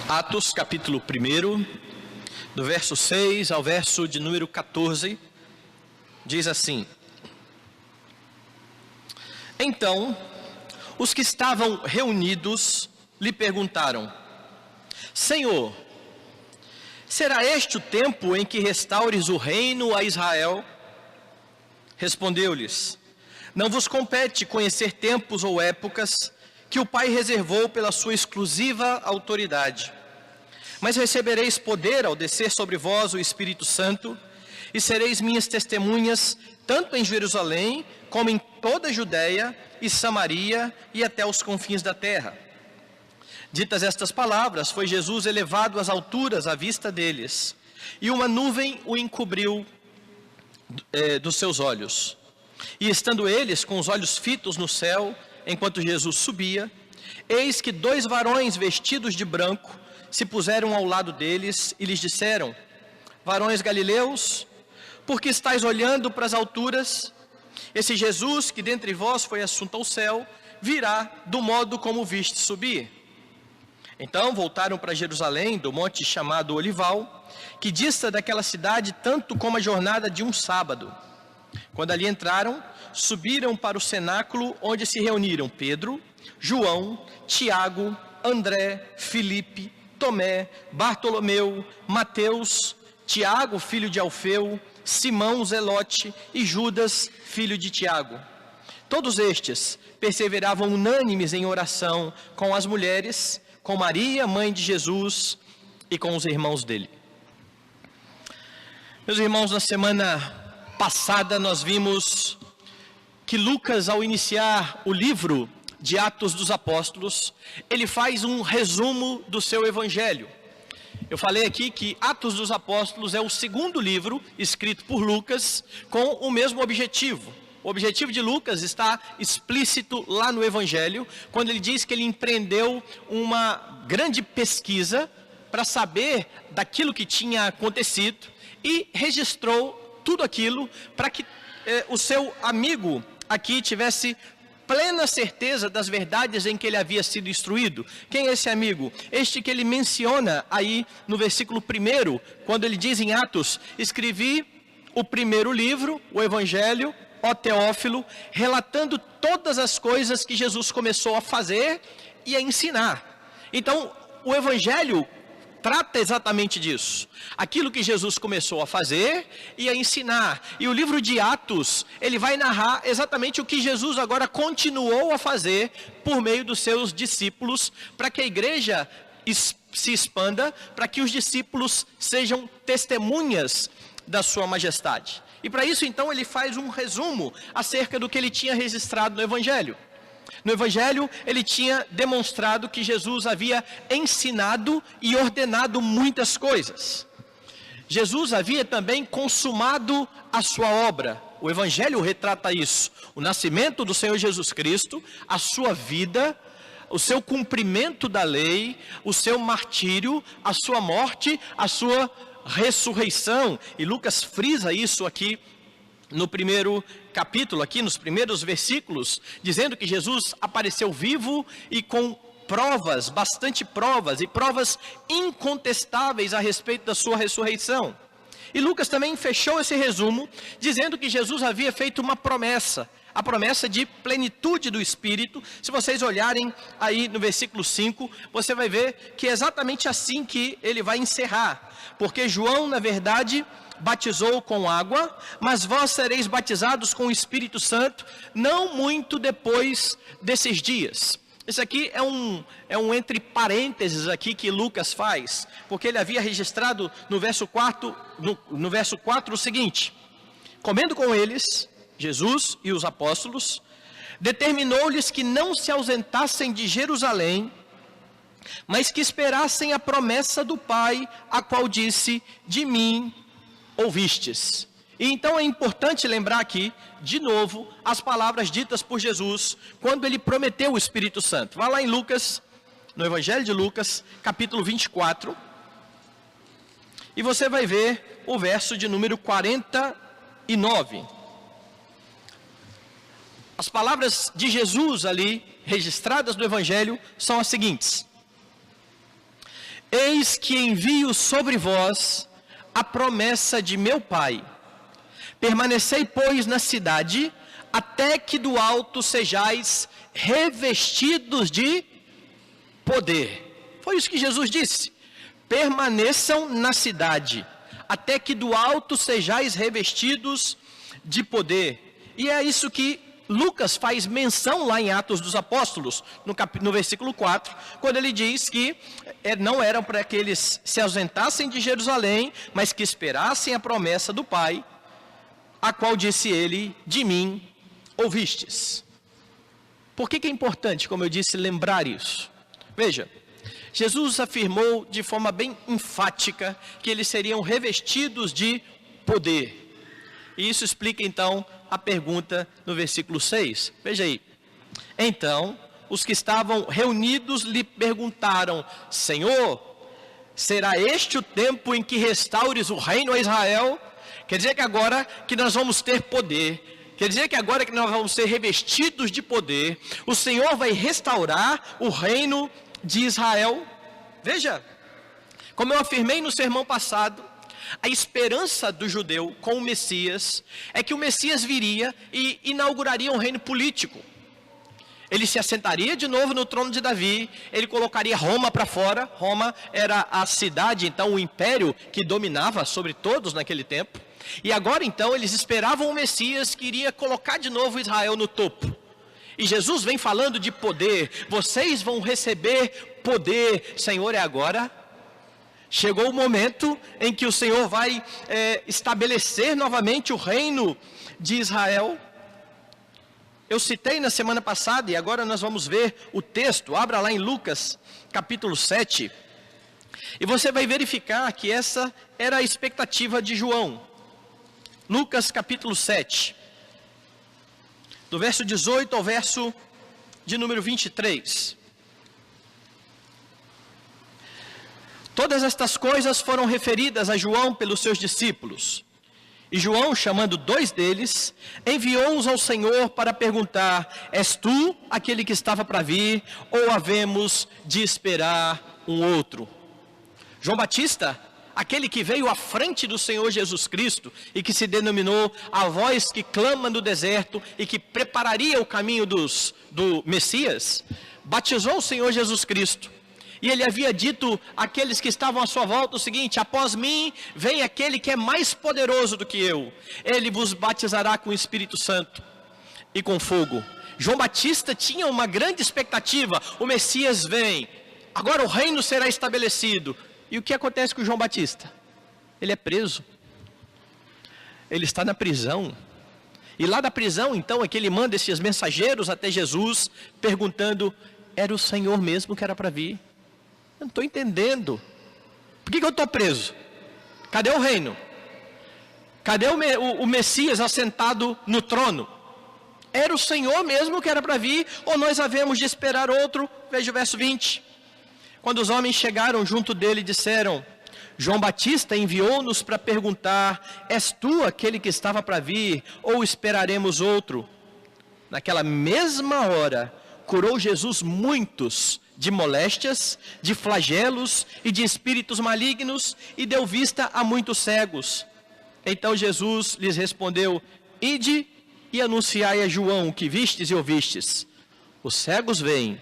Atos, capítulo 1, do verso 6 ao verso de número 14, diz assim: Então, os que estavam reunidos lhe perguntaram: Senhor, será este o tempo em que restaures o reino a Israel? Respondeu-lhes: Não vos compete conhecer tempos ou épocas que o Pai reservou pela sua exclusiva autoridade. Mas recebereis poder ao descer sobre vós o Espírito Santo, e sereis minhas testemunhas, tanto em Jerusalém, como em toda a Judeia e Samaria, e até os confins da terra. Ditas estas palavras, foi Jesus elevado às alturas à vista deles, e uma nuvem o encobriu dos seus olhos. E estando eles com os olhos fitos no céu, enquanto Jesus subia, eis que 2 varões vestidos de branco se puseram ao lado deles e lhes disseram: Varões galileus, por que estáis olhando para as alturas? Esse Jesus que dentre vós foi assunto ao céu, virá do modo como viste subir. Então voltaram para Jerusalém, do monte chamado Olival, que dista daquela cidade tanto como a jornada de um sábado. Quando ali entraram, subiram para o cenáculo, onde se reuniram Pedro, João, Tiago, André, Filipe, Tomé, Bartolomeu, Mateus, Tiago, filho de Alfeu, Simão Zelote e Judas, filho de Tiago. Todos estes perseveravam unânimes em oração com as mulheres, com Maria, mãe de Jesus, e com os irmãos dele. Meus irmãos, na semana passada nós vimos que Lucas, ao iniciar o livro de Atos dos Apóstolos, ele faz um resumo do seu evangelho. Eu falei aqui que Atos dos Apóstolos é o segundo livro escrito por Lucas com o mesmo objetivo. O objetivo de Lucas está explícito lá no evangelho, quando ele diz que ele empreendeu uma grande pesquisa para saber daquilo que tinha acontecido e registrou tudo aquilo para que o seu amigo aqui tivesse plena certeza das verdades em que ele havia sido instruído. Quem é esse amigo? Este que ele menciona aí no versículo 1, quando ele diz em Atos: Escrevi o primeiro livro, o Evangelho, ó Teófilo, relatando todas as coisas que Jesus começou a fazer e a ensinar. Então, o Evangelho trata exatamente disso, aquilo que Jesus começou a fazer e a ensinar. E o livro de Atos, ele vai narrar exatamente o que Jesus agora continuou a fazer por meio dos seus discípulos, para que a igreja se expanda, para que os discípulos sejam testemunhas da sua majestade. E para isso então ele faz um resumo acerca do que ele tinha registrado no Evangelho. No Evangelho, ele tinha demonstrado que Jesus havia ensinado e ordenado muitas coisas. Jesus havia também consumado a sua obra. O Evangelho retrata isso: o nascimento do Senhor Jesus Cristo, a sua vida, o seu cumprimento da lei, o seu martírio, a sua morte, a sua ressurreição. E Lucas frisa isso aqui no primeiro capítulo, aqui nos primeiros versículos, dizendo que Jesus apareceu vivo e com provas, bastante provas, e provas incontestáveis a respeito da sua ressurreição. E Lucas também fechou esse resumo, dizendo que Jesus havia feito uma promessa, a promessa de plenitude do Espírito. Se vocês olharem aí no versículo 5, você vai ver que é exatamente assim que ele vai encerrar. Porque João, na verdade, batizou com água, mas vós sereis batizados com o Espírito Santo, não muito depois desses dias. Isso aqui é um entre parênteses aqui que Lucas faz, porque ele havia registrado no verso 4, no verso 4 o seguinte: Comendo com eles, Jesus e os apóstolos, determinou-lhes que não se ausentassem de Jerusalém, mas que esperassem a promessa do Pai, a qual disse: De mim ouvistes. E então é importante lembrar aqui, de novo, as palavras ditas por Jesus, quando ele prometeu o Espírito Santo. Vá lá em Lucas, no Evangelho de Lucas, capítulo 24, e você vai ver o verso de número 49. As palavras de Jesus ali, registradas no Evangelho, são as seguintes: Eis que envio sobre vós a promessa de meu Pai. Permanecei, pois, na cidade, até que do alto sejais revestidos de poder. Foi isso que Jesus disse. Permaneçam na cidade, até que do alto sejais revestidos de poder. E é isso que Lucas faz menção lá em Atos dos Apóstolos, no versículo 4, quando ele diz que não eram para que eles se ausentassem de Jerusalém, mas que esperassem a promessa do Pai, a qual disse ele: de mim ouvistes. Por que é importante, como eu disse, lembrar isso? Veja, Jesus afirmou de forma bem enfática que eles seriam revestidos de poder. E isso explica então a pergunta no versículo 6. Veja aí. Então, os que estavam reunidos lhe perguntaram: Senhor, será este o tempo em que restaures o reino a Israel? Quer dizer que agora que nós vamos ter poder, quer dizer que agora que nós vamos ser revestidos de poder, o Senhor vai restaurar o reino de Israel? Veja, como eu afirmei no sermão passado, a esperança do judeu com o Messias é que o Messias viria e inauguraria um reino político. Ele se assentaria de novo no trono de Davi, ele colocaria Roma para fora. Roma era a cidade, então o império que dominava sobre todos naquele tempo. E agora então eles esperavam o Messias que iria colocar de novo Israel no topo. E Jesus vem falando de poder: vocês vão receber poder. Senhor, é agora. Chegou o momento em que o Senhor vai estabelecer novamente o reino de Israel. Eu citei na semana passada e agora nós vamos ver o texto. Abra lá em Lucas, capítulo 7. E você vai verificar que essa era a expectativa de João. Lucas, capítulo 7. Do verso 18 ao verso de número 23. Todas estas coisas foram referidas a João pelos seus discípulos. E João, chamando 2 deles, enviou-os ao Senhor para perguntar: és tu aquele que estava para vir, ou havemos de esperar um outro? João Batista, aquele que veio à frente do Senhor Jesus Cristo e que se denominou a voz que clama no deserto e que prepararia o caminho do Messias, batizou o Senhor Jesus Cristo. E ele havia dito àqueles que estavam à sua volta o seguinte: após mim vem aquele que é mais poderoso do que eu. Ele vos batizará com o Espírito Santo e com fogo. João Batista tinha uma grande expectativa: o Messias vem, agora o reino será estabelecido. E o que acontece com João Batista? Ele é preso. Ele está na prisão. E lá da prisão então é que ele manda esses mensageiros até Jesus, perguntando: era o Senhor mesmo que era para vir? Eu não estou entendendo. Por que eu estou preso? Cadê o reino? Cadê o Messias assentado no trono? Era o Senhor mesmo que era para vir, ou nós havemos de esperar outro? Veja o verso 20. Quando os homens chegaram junto dele, disseram: João Batista enviou-nos para perguntar: és tu aquele que estava para vir, ou esperaremos outro? Naquela mesma hora, curou Jesus muitos de moléstias, de flagelos e de espíritos malignos, e deu vista a muitos cegos. Então Jesus lhes respondeu: ide e anunciai a João o que vistes e ouvistes. Os cegos veem,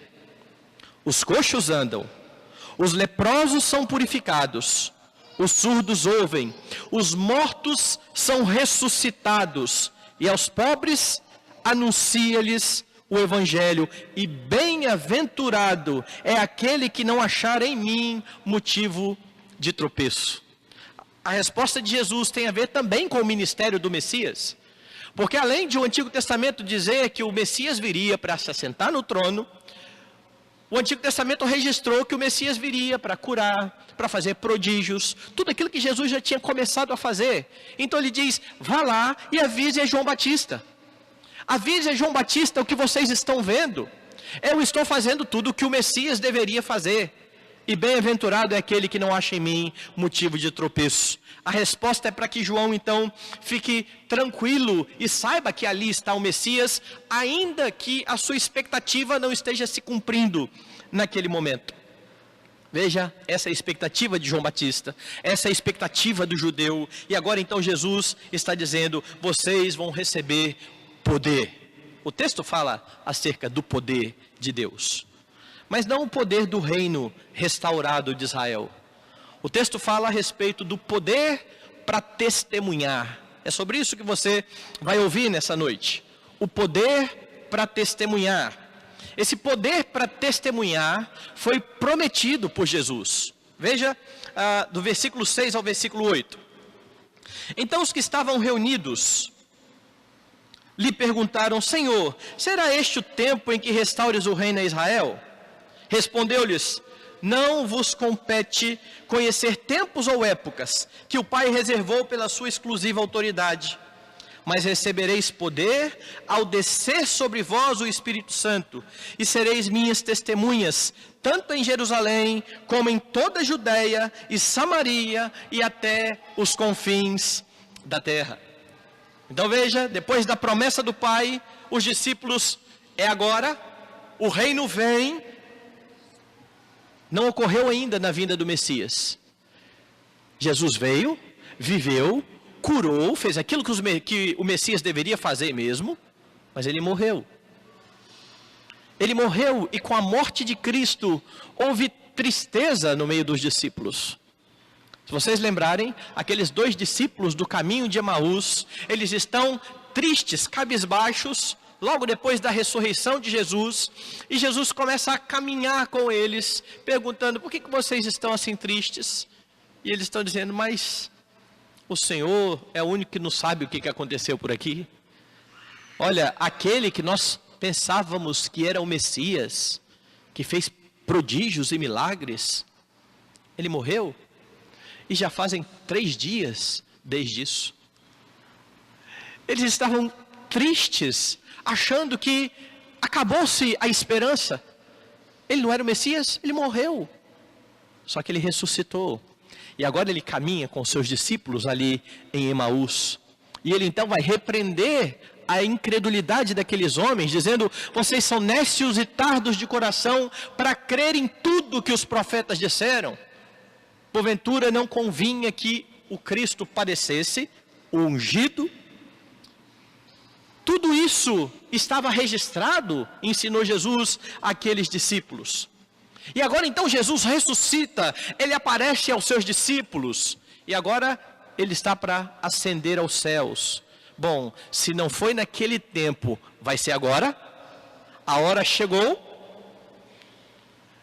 os coxos andam, os leprosos são purificados, os surdos ouvem, os mortos são ressuscitados, e aos pobres anuncia-lhes o Evangelho, e bem-aventurado é aquele que não achar em mim motivo de tropeço. A resposta de Jesus tem a ver também com o ministério do Messias, porque além de o Antigo Testamento dizer que o Messias viria para se assentar no trono, o Antigo Testamento registrou que o Messias viria para curar, para fazer prodígios, tudo aquilo que Jesus já tinha começado a fazer. Então ele diz: vá lá e avise a João Batista. Avise a João Batista o que vocês estão vendo. Eu estou fazendo tudo o que o Messias deveria fazer. E bem-aventurado é aquele que não acha em mim motivo de tropeço. A resposta é para que João então fique tranquilo e saiba que ali está o Messias, ainda que a sua expectativa não esteja se cumprindo naquele momento. Veja, essa é a expectativa de João Batista, essa é a expectativa do judeu, e agora então Jesus está dizendo, vocês vão receber poder. O texto fala acerca do poder de Deus, mas não o poder do reino restaurado de Israel. O texto fala a respeito do poder para testemunhar. É sobre isso que você vai ouvir nessa noite. O poder para testemunhar. Esse poder para testemunhar foi prometido por Jesus. Veja, do versículo 6 ao versículo 8. Então os que estavam reunidos lhe perguntaram, Senhor, será este o tempo em que restaures o reino a Israel? Respondeu-lhes, não vos compete conhecer tempos ou épocas que o Pai reservou pela sua exclusiva autoridade, mas recebereis poder ao descer sobre vós o Espírito Santo, e sereis minhas testemunhas, tanto em Jerusalém, como em toda a Judeia e Samaria, e até os confins da terra. Então veja, depois da promessa do Pai, os discípulos, é agora, o reino vem, não ocorreu ainda na vinda do Messias. Jesus veio, viveu, curou, fez aquilo que o Messias deveria fazer mesmo, mas ele morreu. Ele morreu e com a morte de Cristo houve tristeza no meio dos discípulos. Se vocês lembrarem, aqueles 2 discípulos do caminho de Emaús, eles estão tristes, cabisbaixos, logo depois da ressurreição de Jesus, e Jesus começa a caminhar com eles, perguntando, por que vocês estão assim tristes? E eles estão dizendo, mas o Senhor é o único que não sabe o que aconteceu por aqui. Olha, aquele que nós pensávamos que era o Messias, que fez prodígios e milagres, ele morreu, e já fazem 3 dias desde isso. Eles estavam tristes, achando que acabou-se a esperança. Ele não era o Messias, ele morreu. Só que ele ressuscitou. E agora ele caminha com seus discípulos ali em Emaús. E ele então vai repreender a incredulidade daqueles homens, dizendo, vocês são nécios e tardos de coração para crer em tudo que os profetas disseram. Porventura não convinha que o Cristo padecesse, o ungido. Tudo isso estava registrado, ensinou Jesus àqueles discípulos. E agora então Jesus ressuscita, ele aparece aos seus discípulos, e agora ele está para ascender aos céus. Bom, se não foi naquele tempo, vai ser agora? A hora chegou.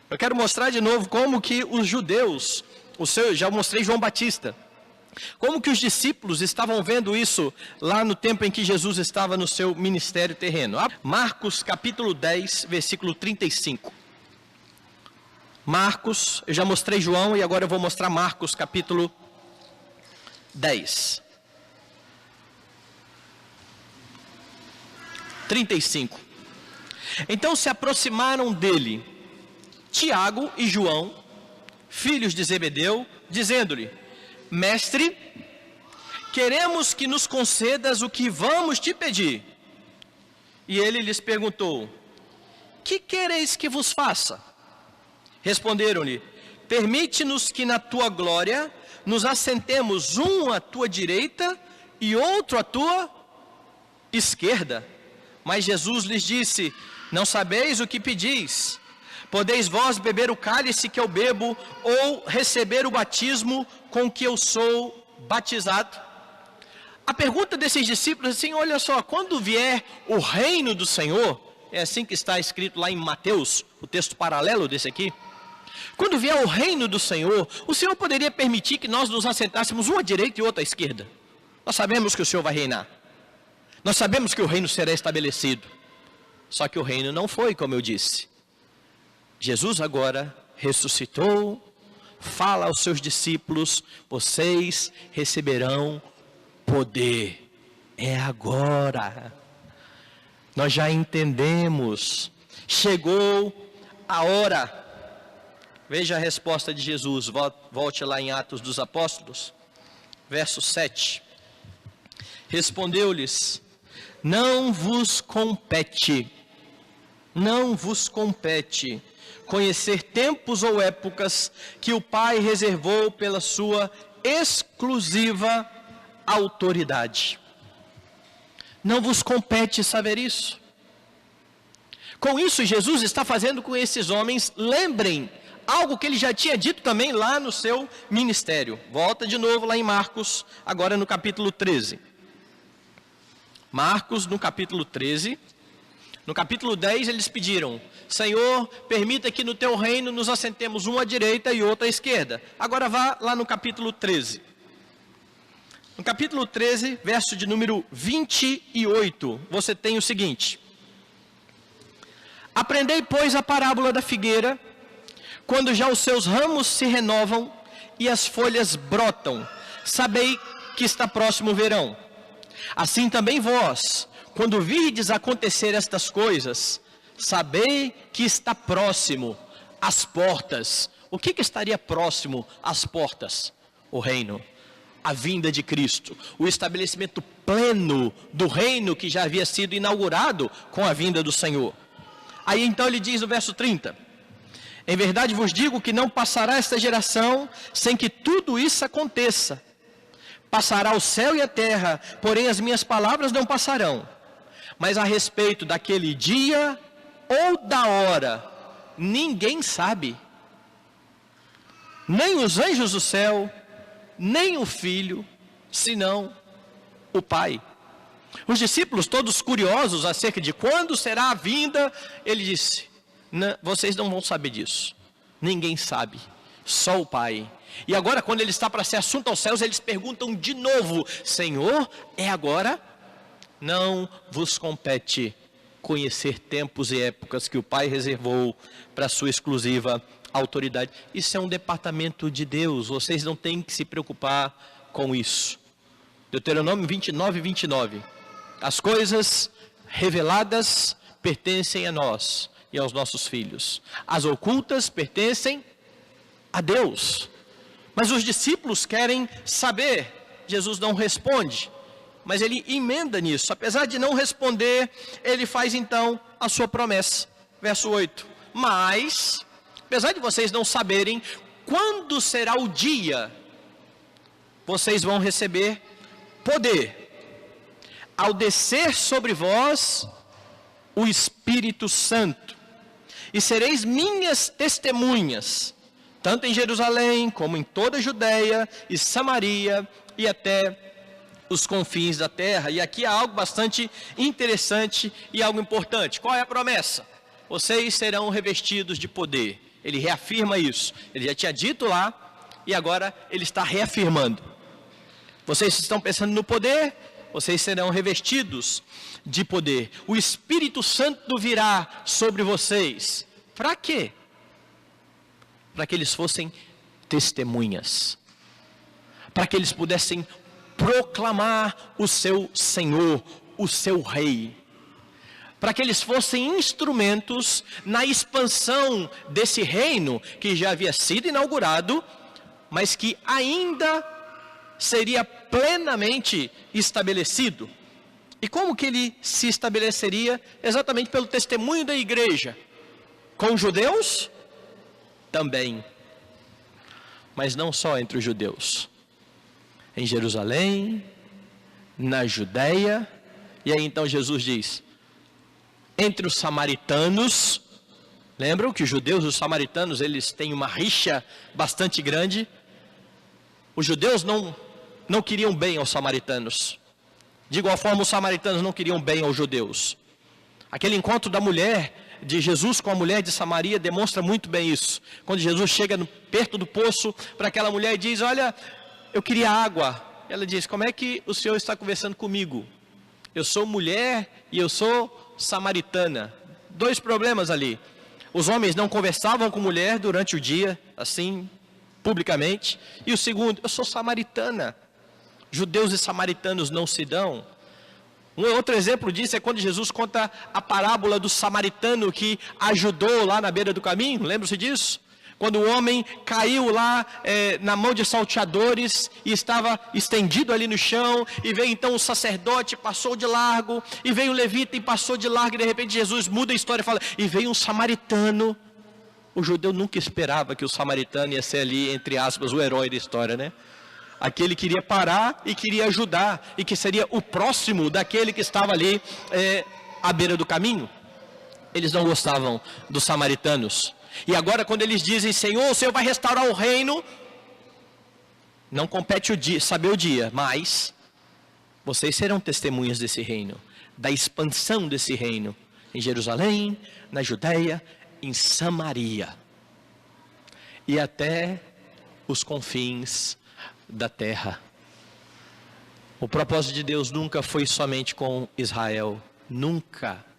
Eu quero mostrar de novo como que os judeus, já mostrei João Batista, como que os discípulos estavam vendo isso lá no tempo em que Jesus estava no seu ministério terreno. Marcos capítulo 10, versículo 35. Marcos, eu já mostrei João e agora eu vou mostrar Marcos capítulo 10. 35. Então se aproximaram dele Tiago e João, filhos de Zebedeu, dizendo-lhe, Mestre, queremos que nos concedas o que vamos te pedir. E ele lhes perguntou, que quereis que vos faça? Responderam-lhe, permite-nos que na tua glória nos assentemos um à tua direita e outro à tua esquerda. Mas Jesus lhes disse, não sabeis o que pedis. Podeis vós beber o cálice que eu bebo, ou receber o batismo com que eu sou batizado? A pergunta desses discípulos é assim, olha só, quando vier o reino do Senhor, é assim que está escrito lá em Mateus, o texto paralelo desse aqui. Quando vier o reino do Senhor, o Senhor poderia permitir que nós nos assentássemos um à direita e outro à esquerda. Nós sabemos que o Senhor vai reinar. Nós sabemos que o reino será estabelecido. Só que o reino não foi, como eu disse. Jesus agora ressuscitou, fala aos seus discípulos, vocês receberão poder. É agora. Nós já entendemos. Chegou a hora. Veja a resposta de Jesus. Volte lá em Atos dos Apóstolos, verso 7. Respondeu-lhes, não vos compete Não vos compete conhecer tempos ou épocas que o Pai reservou pela sua exclusiva autoridade. Não vos compete saber isso. Com isso, Jesus está fazendo com esses homens, lembrem algo que ele já tinha dito também lá no seu ministério. Volta de novo lá em Marcos, agora no capítulo 13. Marcos, no capítulo 13. No capítulo 10, eles pediram: Senhor, permita que no teu reino nos assentemos um à direita e outro à esquerda. Agora vá lá no capítulo 13. No capítulo 13, verso de número 28, você tem o seguinte: Aprendei, pois, a parábola da figueira, quando já os seus ramos se renovam e as folhas brotam, sabei que está próximo o verão. Assim também vós, quando virdes acontecer estas coisas, sabei que está próximo às portas. O que estaria próximo às portas? O reino, a vinda de Cristo, o estabelecimento pleno do reino que já havia sido inaugurado com a vinda do Senhor. Aí então ele diz no verso 30, em verdade vos digo que não passará esta geração sem que tudo isso aconteça. Passará o céu e a terra, porém as minhas palavras não passarão. Mas a respeito daquele dia ou da hora, ninguém sabe. Nem os anjos do céu, nem o Filho, senão o Pai. Os discípulos, todos curiosos acerca de quando será a vinda, ele disse: vocês não vão saber disso. Ninguém sabe, só o Pai. E agora, quando ele está para ser assunto aos céus, eles perguntam de novo: Senhor, é agora? Não vos compete conhecer tempos e épocas que o Pai reservou para a sua exclusiva autoridade. Isso é um departamento de Deus, vocês não têm que se preocupar com isso. Deuteronômio 29, 29. As coisas reveladas pertencem a nós e aos nossos filhos. As ocultas pertencem a Deus. Mas os discípulos querem saber. Jesus não responde, mas ele emenda nisso. Apesar de não responder, ele faz então a sua promessa. Verso 8. Mas, apesar de vocês não saberem quando será o dia, vocês vão receber poder ao descer sobre vós o Espírito Santo, e sereis minhas testemunhas, tanto em Jerusalém, como em toda a Judeia e Samaria, e até os confins da terra. E aqui há algo bastante interessante e algo importante. Qual é a promessa? Vocês serão revestidos de poder. Ele reafirma isso. Ele já tinha dito lá, e agora ele está reafirmando. Vocês estão pensando no poder? Vocês serão revestidos de poder. O Espírito Santo virá sobre vocês. Para quê? Para que eles fossem testemunhas. Para que eles pudessem proclamar o seu Senhor, o seu Rei. Para que eles fossem instrumentos na expansão desse reino que já havia sido inaugurado, mas que ainda seria plenamente estabelecido. E como que ele se estabeleceria? Exatamente pelo testemunho da igreja. Com os judeus? Também. Mas não só entre os judeus. Em Jerusalém, na Judeia, e aí então Jesus diz, entre os samaritanos. Lembram que os judeus e os samaritanos, eles têm uma rixa bastante grande. Os judeus não queriam bem aos samaritanos. De igual forma, os samaritanos não queriam bem aos judeus. Aquele encontro da mulher, de Jesus com a mulher de Samaria, demonstra muito bem isso. Quando Jesus chega perto do poço para aquela mulher e diz, olha, eu queria água. Ela diz, como é que o Senhor está conversando comigo? Eu sou mulher e eu sou samaritana. Dois problemas ali. Os homens não conversavam com mulher durante o dia, assim, publicamente. E o segundo, eu sou samaritana. Judeus e samaritanos não se dão. Um outro exemplo disso é quando Jesus conta a parábola do samaritano que ajudou lá na beira do caminho. Lembra-se disso? quando o homem caiu lá na mão de salteadores e estava estendido ali no chão, e veio então o sacerdote, passou de largo, e veio o levita e passou de largo, e de repente Jesus muda a história e fala, e veio um samaritano. O judeu nunca esperava que o samaritano ia ser ali, entre aspas, o herói da história, né? Aquele que queria parar e queria ajudar, e que seria o próximo daquele que estava ali à beira do caminho. Eles não gostavam dos samaritanos. E agora quando eles dizem, Senhor, o Senhor vai restaurar o reino, não compete saber o dia, mas vocês serão testemunhas desse reino, da expansão desse reino, em Jerusalém, na Judeia, em Samaria, e até os confins da terra. O propósito de Deus nunca foi somente com Israel, nunca.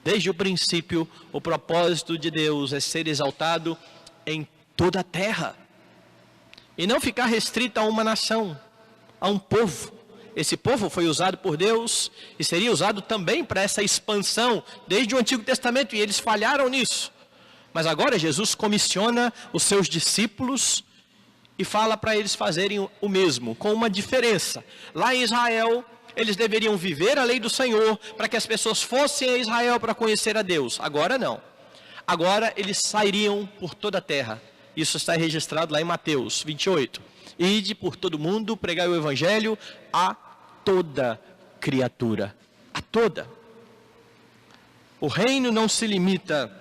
Desde o princípio, o propósito de Deus é ser exaltado em toda a terra, e não ficar restrito a uma nação, a um povo. Esse povo foi usado por Deus e seria usado também para essa expansão desde o Antigo Testamento, e eles falharam nisso. Mas agora Jesus comissiona os seus discípulos e fala para eles fazerem o mesmo, com uma diferença. Lá em Israel, eles deveriam viver a lei do Senhor para que as pessoas fossem a Israel para conhecer a Deus. Agora não. Agora eles sairiam por toda a terra. Isso está registrado lá em Mateus 28. Ide por todo mundo, pregai o evangelho a toda criatura. A toda. O reino não se limita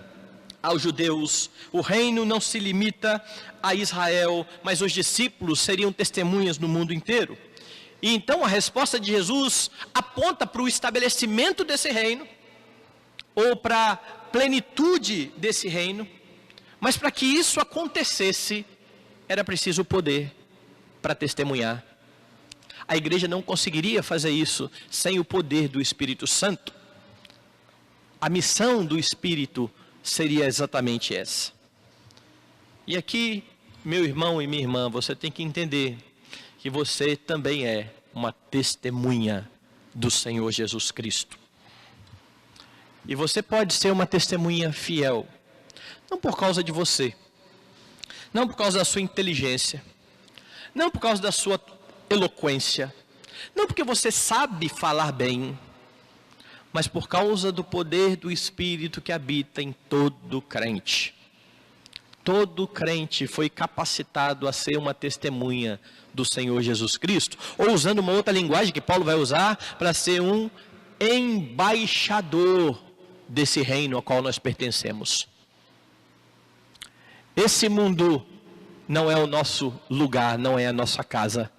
aos judeus, o reino não se limita a Israel, mas os discípulos seriam testemunhas no mundo inteiro. E então a resposta de Jesus aponta para o estabelecimento desse reino, ou para a plenitude desse reino, mas para que isso acontecesse, era preciso poder para testemunhar. A igreja não conseguiria fazer isso sem o poder do Espírito Santo. A missão do Espírito seria exatamente essa. E aqui, meu irmão e minha irmã, você tem que entender que você também é uma testemunha do Senhor Jesus Cristo. E você pode ser uma testemunha fiel, não por causa de você, não por causa da sua inteligência, não por causa da sua eloquência, não porque você sabe falar bem, mas por causa do poder do Espírito que habita em todo crente. Todo crente foi capacitado a ser uma testemunha do Senhor Jesus Cristo, ou usando uma outra linguagem que Paulo vai usar, para ser um embaixador desse reino ao qual nós pertencemos. Esse mundo não é o nosso lugar, não é a nossa casa.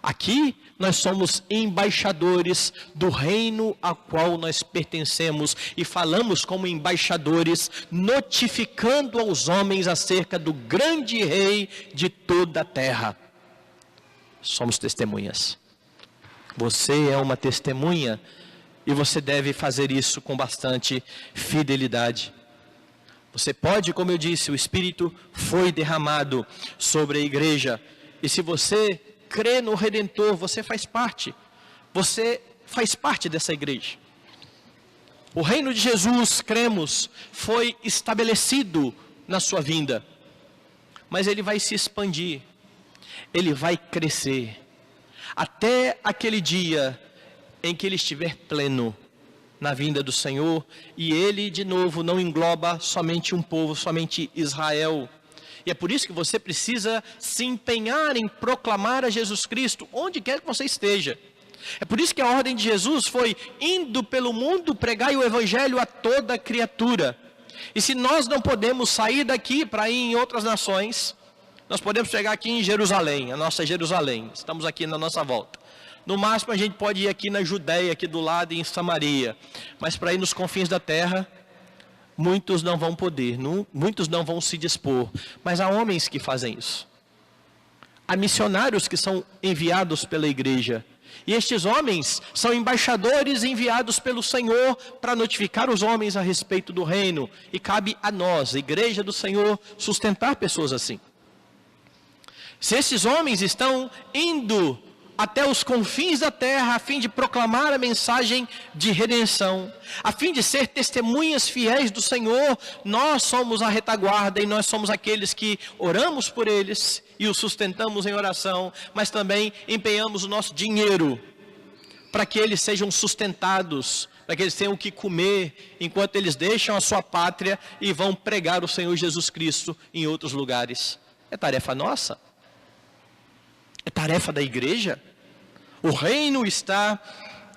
Aqui nós somos embaixadores do reino ao qual nós pertencemos e falamos como embaixadores, notificando aos homens acerca do grande rei de toda a terra. Somos testemunhas. Você é uma testemunha e você deve fazer isso com bastante fidelidade. Você pode, como eu disse, o Espírito foi derramado sobre a igreja, e se você crê no Redentor, você faz parte dessa igreja. O reino de Jesus, cremos, foi estabelecido na sua vinda, mas ele vai se expandir, ele vai crescer, até aquele dia em que ele estiver pleno na vinda do Senhor, e ele de novo não engloba somente um povo, somente Israel. E é por isso que você precisa se empenhar em proclamar a Jesus Cristo, onde quer que você esteja. É por isso que a ordem de Jesus foi: indo pelo mundo, pregai o evangelho a toda criatura. E se nós não podemos sair daqui para ir em outras nações, nós podemos chegar aqui em Jerusalém, a nossa Jerusalém, estamos aqui na nossa volta. No máximo a gente pode ir aqui na Judeia, aqui do lado, em Samaria. Mas para ir nos confins da terra, muitos não vão poder, muitos não vão se dispor. Mas há homens que fazem isso. Há missionários que são enviados pela igreja. E estes homens são embaixadores enviados pelo Senhor para notificar os homens a respeito do reino. E cabe a nós, a igreja do Senhor, sustentar pessoas assim. Se esses homens estão indo até os confins da terra, a fim de proclamar a mensagem de redenção, a fim de ser testemunhas fiéis do Senhor. Nós somos a retaguarda e nós somos aqueles que oramos por eles e os sustentamos em oração, mas também empenhamos o nosso dinheiro para que eles sejam sustentados, para que eles tenham o que comer, enquanto eles deixam a sua pátria e vão pregar o Senhor Jesus Cristo em outros lugares. É tarefa nossa, é tarefa da igreja. O reino está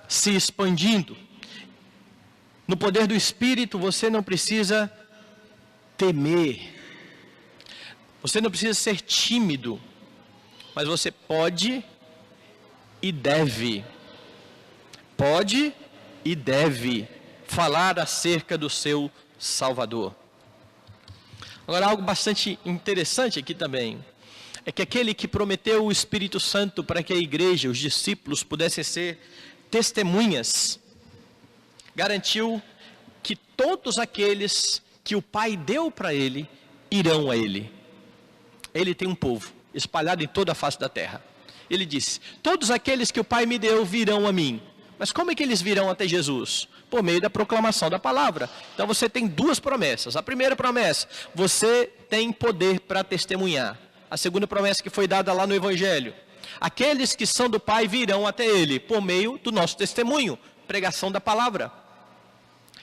se expandindo. No poder do Espírito você não precisa temer, você não precisa ser tímido, mas você pode e deve falar acerca do seu Salvador. Agora, algo bastante interessante aqui também, é que aquele que prometeu o Espírito Santo para que a igreja, os discípulos, pudessem ser testemunhas, garantiu que todos aqueles que o Pai deu para ele, irão a ele. Ele tem um povo espalhado em toda a face da terra. Ele disse, todos aqueles que o Pai me deu virão a mim. Mas como é que eles virão até Jesus? Por meio da proclamação da palavra. Então você tem duas promessas. A primeira promessa, você tem poder para testemunhar. A segunda promessa que foi dada lá no Evangelho, aqueles que são do Pai virão até Ele, por meio do nosso testemunho, pregação da palavra.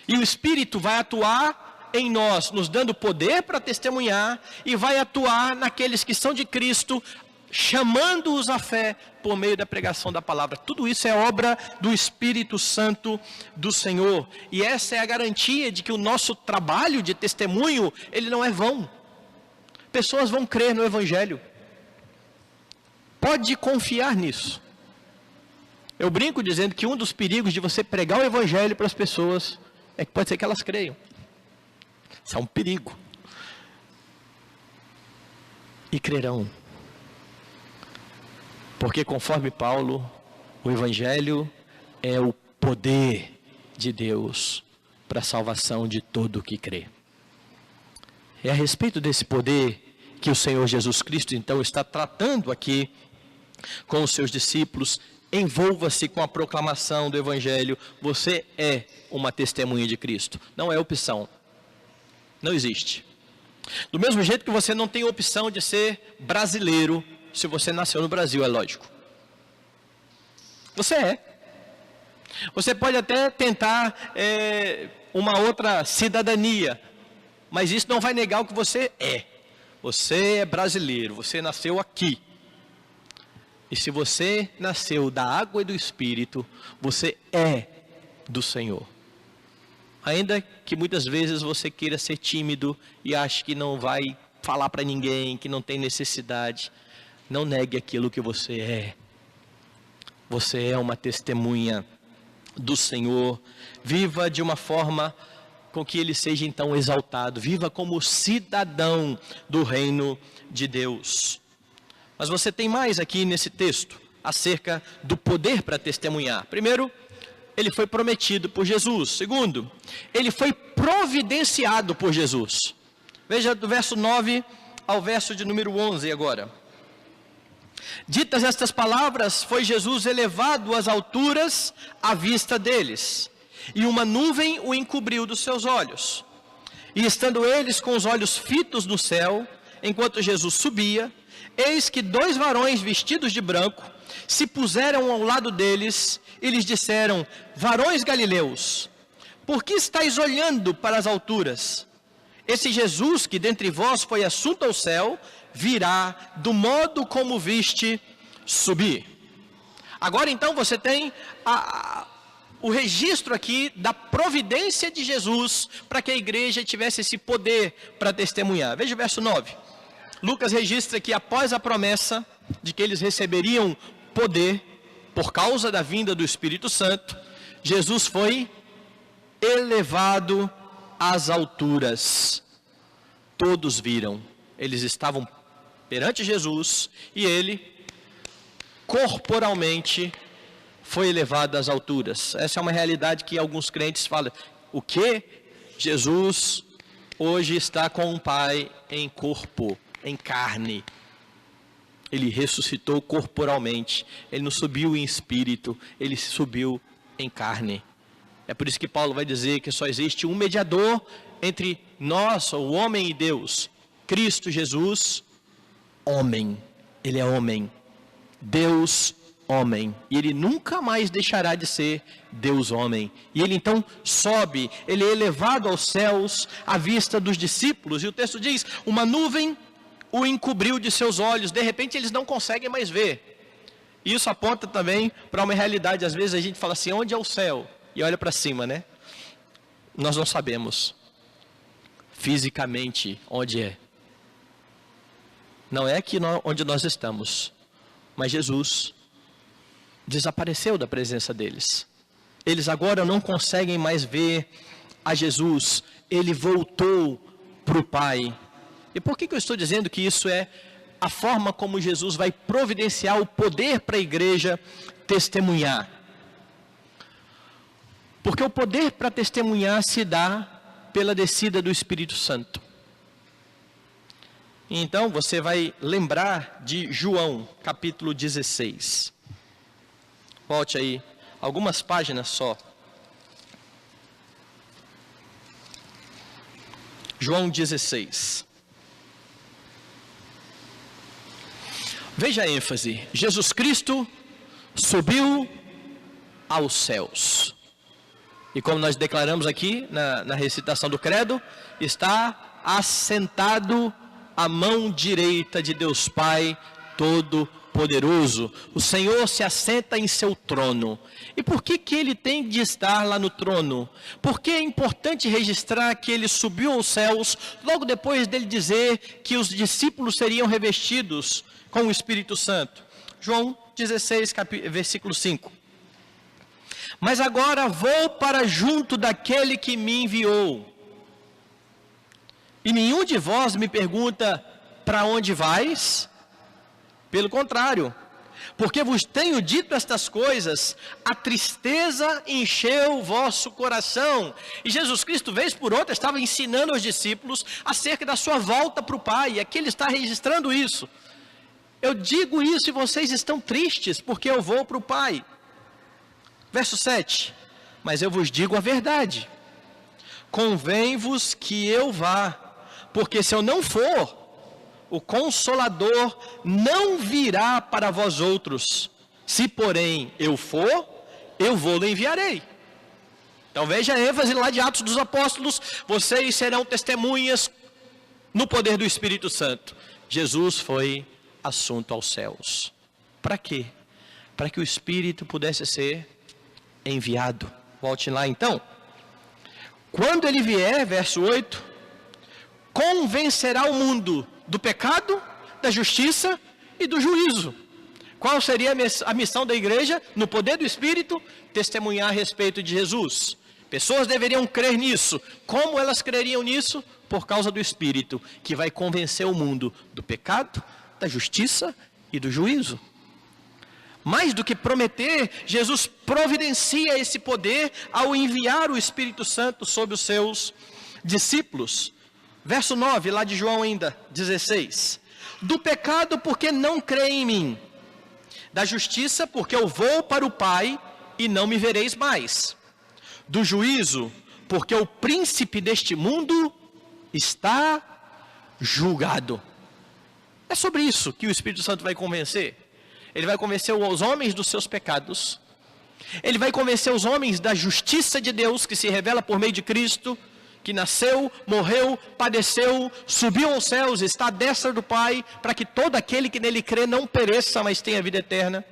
E o Espírito vai atuar em nós, nos dando poder para testemunhar, e vai atuar naqueles que são de Cristo, chamando-os à fé por meio da pregação da palavra. Tudo isso é obra do Espírito Santo do Senhor. E essa é a garantia de que o nosso trabalho de testemunho, ele não é vão. Pessoas vão crer no Evangelho. Pode confiar nisso. Eu brinco dizendo que um dos perigos de você pregar o Evangelho para as pessoas é que pode ser que elas creiam. Isso é um perigo. E crerão. Porque conforme Paulo, o Evangelho é o poder de Deus para a salvação de todo o que crê. É a respeito desse poder que o Senhor Jesus Cristo então está tratando aqui com os seus discípulos. Envolva-se com a proclamação do Evangelho. Você é uma testemunha de Cristo. Não é opção. Não existe. Do mesmo jeito que você não tem opção de ser brasileiro, se você nasceu no Brasil, é lógico. Você é. Você pode até tentar uma outra cidadania, mas isso não vai negar o que você é. Você é brasileiro, você nasceu aqui. E se você nasceu da água e do Espírito, você é do Senhor. Ainda que muitas vezes você queira ser tímido e ache que não vai falar para ninguém, que não tem necessidade, não negue aquilo que você é. Você é uma testemunha do Senhor. Viva de uma forma com que Ele seja então exaltado. Viva como cidadão do reino de Deus. Mas você tem mais aqui nesse texto, acerca do poder para testemunhar. Primeiro, ele foi prometido por Jesus. Segundo, ele foi providenciado por Jesus. Veja do verso 9 ao verso de número 11 agora. Ditas estas palavras, foi Jesus elevado às alturas à vista deles, e uma nuvem o encobriu dos seus olhos. E estando eles com os olhos fitos no céu, enquanto Jesus subia, eis que 2 varões vestidos de branco se puseram ao lado deles e lhes disseram: varões galileus, por que estáis olhando para as alturas? Esse Jesus que dentre vós foi assunto ao céu, virá do modo como viste subir. Agora então você tem o registro aqui da providência de Jesus para que a igreja tivesse esse poder para testemunhar. Veja o verso 9. Lucas registra que após a promessa de que eles receberiam poder por causa da vinda do Espírito Santo, Jesus foi elevado às alturas. Todos viram. Eles estavam perante Jesus e ele corporalmente foi elevado às alturas. Essa é uma realidade que alguns crentes falam. O que? Jesus hoje está com o Pai em corpo, em carne. Ele ressuscitou corporalmente. Ele não subiu em espírito, ele subiu em carne. É por isso que Paulo vai dizer que só existe um mediador entre nós, o homem e Deus. Cristo Jesus, homem. Ele é homem. Deus, homem. E ele nunca mais deixará de ser Deus, homem. E ele então sobe, ele é elevado aos céus à vista dos discípulos. E o texto diz, uma nuvem o encobriu de seus olhos. De repente eles não conseguem mais ver. Isso aponta também para uma realidade. Às vezes a gente fala assim, onde é o céu? E olha para cima, né? Nós não sabemos fisicamente onde é. Não é aqui onde nós estamos. Mas Jesus desapareceu da presença deles. Eles agora não conseguem mais ver a Jesus. Ele voltou para o Pai. E por que eu estou dizendo que isso é a forma como Jesus vai providenciar o poder para a igreja testemunhar? Porque o poder para testemunhar se dá pela descida do Espírito Santo. Então você vai lembrar de João, capítulo 16. Volte aí, algumas páginas só. João 16. Veja a ênfase. Jesus Cristo subiu aos céus. E como nós declaramos aqui na recitação do credo, está assentado à mão direita de Deus Pai Todo-Poderoso. O Senhor se assenta em seu trono. E por que ele tem de estar lá no trono? Porque é importante registrar que ele subiu aos céus, logo depois dele dizer que os discípulos seriam revestidos com o Espírito Santo. João 16, versículo 5. Mas agora vou para junto daquele que me enviou. E nenhum de vós me pergunta, para onde vais? Pelo contrário, porque vos tenho dito estas coisas, a tristeza encheu o vosso coração. E Jesus Cristo, vez por outra, estava ensinando aos discípulos acerca da sua volta para o Pai. E aqui ele está registrando isso. Eu digo isso e vocês estão tristes, porque eu vou para o Pai. Verso 7, mas eu vos digo a verdade, convém-vos que eu vá, porque se eu não for, o Consolador não virá para vós outros, se porém eu for, eu vou-lo enviarei. Então veja a ênfase lá de Atos dos Apóstolos, vocês serão testemunhas no poder do Espírito Santo. Jesus foi assunto aos céus. Para quê? Para que o Espírito pudesse ser enviado. Volte lá então. Quando ele vier, verso 8, convencerá o mundo do pecado, da justiça e do juízo. Qual seria a missão da igreja? No poder do Espírito, testemunhar a respeito de Jesus. Pessoas deveriam crer nisso. Como elas creriam nisso? Por causa do Espírito, que vai convencer o mundo do pecado, da justiça e do juízo. Mais do que prometer, Jesus providencia esse poder ao enviar o Espírito Santo sobre os seus discípulos. Verso 9, lá de João ainda, 16. Do pecado, porque não creem em mim. Da justiça, porque eu vou para o Pai e não me vereis mais. Do juízo, porque o príncipe deste mundo está julgado. É sobre isso que o Espírito Santo vai convencer. Ele vai convencer os homens dos seus pecados. Ele vai convencer os homens da justiça de Deus, que se revela por meio de Cristo, que nasceu, morreu, padeceu, subiu aos céus, está à destra do Pai, para que todo aquele que nele crê não pereça, mas tenha vida eterna.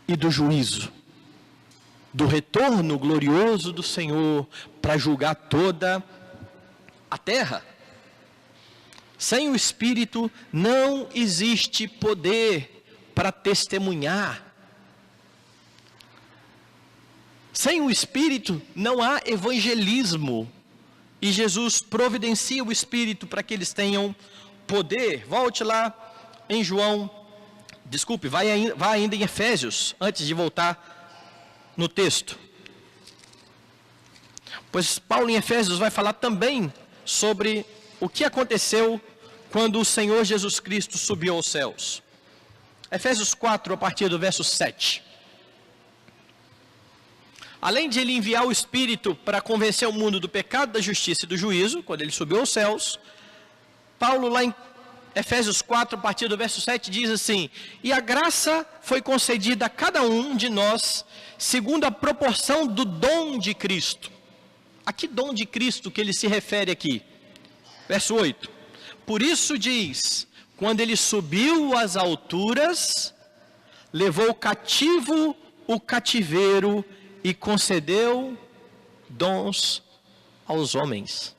E do juízo, do retorno glorioso do Senhor, para julgar toda a terra. Sem o Espírito não existe poder para testemunhar. Sem o Espírito não há evangelismo. E Jesus providencia o Espírito para que eles tenham poder. Volte lá em João, vá ainda em Efésios, antes de voltar no texto. Pois Paulo em Efésios vai falar também sobre o que aconteceu quando o Senhor Jesus Cristo subiu aos céus. Efésios 4, a partir do verso 7. Além de ele enviar o Espírito para convencer o mundo do pecado, da justiça e do juízo, quando ele subiu aos céus, Paulo lá em Efésios 4, a partir do verso 7, diz assim: e a graça foi concedida a cada um de nós, segundo a proporção do dom de Cristo. A que dom de Cristo que ele se refere aqui? Verso 8. Por isso diz, quando ele subiu às alturas, levou cativo o cativeiro e concedeu dons aos homens.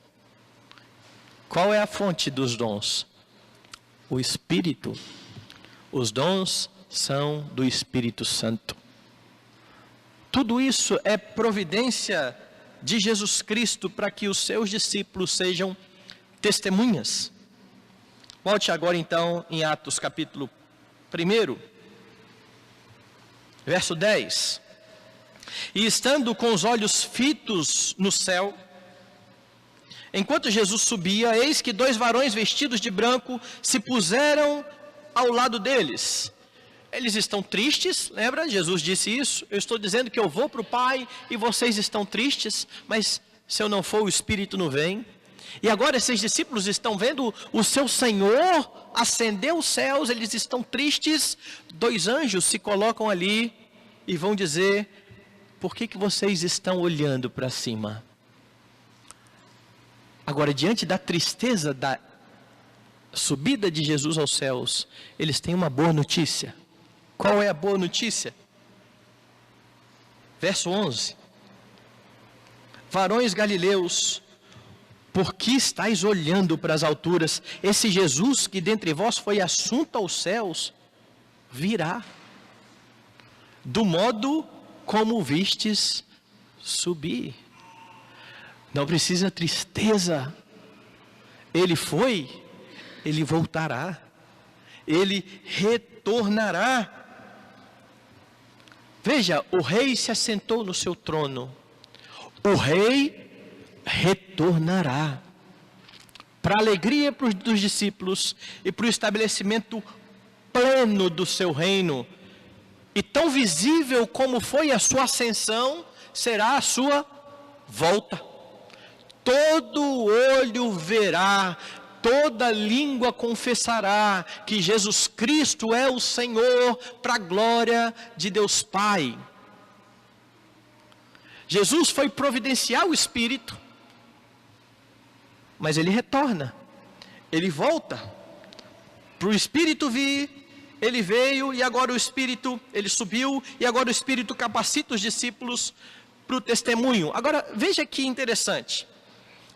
Qual é a fonte dos dons? O Espírito. Os dons são do Espírito Santo. Tudo isso é providência de Jesus Cristo para que os seus discípulos sejam testemunhas. Volte agora então em Atos capítulo 1, verso 10. E estando com os olhos fitos no céu, enquanto Jesus subia, eis que 2 varões vestidos de branco se puseram ao lado deles. Eles estão tristes, lembra? Jesus disse isso. Eu estou dizendo que eu vou para o Pai e vocês estão tristes, mas se eu não for, o Espírito não vem. E agora esses discípulos estão vendo o seu Senhor ascender os céus, eles estão tristes. 2 anjos se colocam ali e vão dizer: por que vocês estão olhando para cima? Agora, diante da tristeza da subida de Jesus aos céus, eles têm uma boa notícia. Qual é a boa notícia? Verso 11. Varões galileus, por que estáis olhando para as alturas? Esse Jesus que dentre vós foi assunto aos céus, virá, do modo como vistes subir. Não precisa tristeza. Ele foi, ele voltará, ele retornará. Veja, o rei se assentou no seu trono. O rei retornará, para a alegria dos discípulos e para o estabelecimento pleno do seu reino. E tão visível como foi a sua ascensão, será a sua volta. Todo olho verá, toda língua confessará que Jesus Cristo é o Senhor, para a glória de Deus Pai. Jesus foi providenciar o Espírito, mas ele retorna, ele volta. Para o Espírito vir, ele veio, e agora o Espírito, ele subiu, e agora o Espírito capacita os discípulos para o testemunho. Agora, veja que interessante.